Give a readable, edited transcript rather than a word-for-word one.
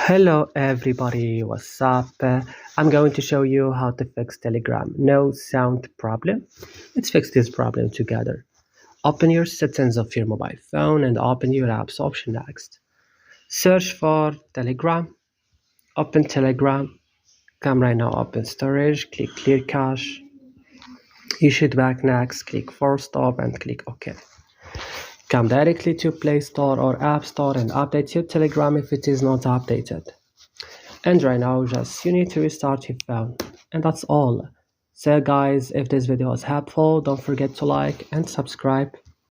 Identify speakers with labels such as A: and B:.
A: Hello everybody, what's up? I'm going to show you how to fix Telegram no sound problem. Let's fix this problem together. Open your settings of your mobile phone and open your apps option next. Search for Telegram, open Telegram, come right now, open storage, click clear cache. You should back next, click force stop and click OK. Come directly to Play Store or App Store and update your Telegram if it is not updated. And right now just you need to restart your phone, and that's all. So guys, if this video was helpful, don't forget to like and subscribe.